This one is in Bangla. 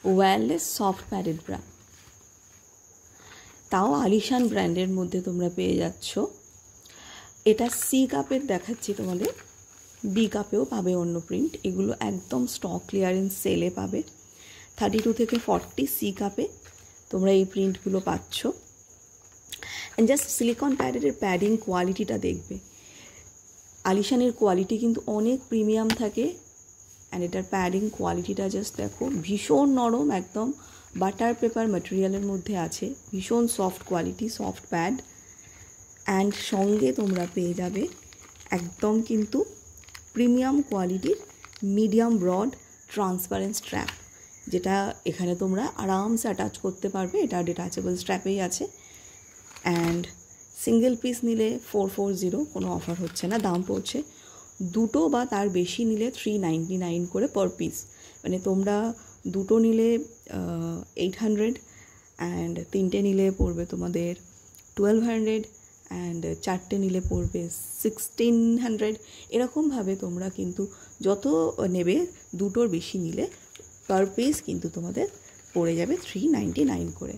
ওয়্যারলেস সফট প্যাডেড ব্রা, তাও আলিশান ব্র্যান্ডের মধ্যে তোমরা পেয়ে যাচ্ছ। এটা সি কাপের দেখাচ্ছি তোমাদের, বি কাপেও পাবে অন্য প্রিন্ট। এগুলো একদম স্টক ক্লিয়ারেন্স সেলে পাবে। 32 থেকে 40 সি কাপে তোমরা এই প্রিন্টগুলো পাচ্ছ। অ্যান্ড জাস্ট সিলিকন প্যাডের প্যাডিং কোয়ালিটিটা দেখবে, আলিশানের কোয়ালিটি কিন্তু অনেক প্রিমিয়াম থাকে। অ্যান্ড এটার প্যাডিং কোয়ালিটিটা জাস্ট দেখো, ভীষণ নরম, একদম বাটার পেপার ম্যাটেরিয়ালের মধ্যে আছে, ভীষণ soft quality, soft pad. And সঙ্গে তোমরা পেয়ে যাবে একদম কিন্তু প্রিমিয়াম কোয়ালিটির মিডিয়াম ব্রড ট্রান্সপারেন্ট স্ট্র্যাপ, যেটা এখানে তোমরা আরামসে অ্যাটাচ করতে পারবে। এটা ডিটাচেবল স্ট্র্যাপেই আছে। অ্যান্ড সিঙ্গেল পিস নিলে 440, কোনো অফার হচ্ছে না, দাম পড়ছে দুটো বা তার বেশি নিলে 399 করে পার পিস। মানে তোমরা দুটো নিলে 800, অ্যান্ড তিনটে নিলে পড়বে তোমাদের 1200, অ্যান্ড চারটে নিলে পড়বে 1600। এরকমভাবে তোমরা কিন্তু যত নেবে, দুটোর বেশি নিলে পার পিস কিন্তু তোমাদের পড়ে যাবে 399 করে।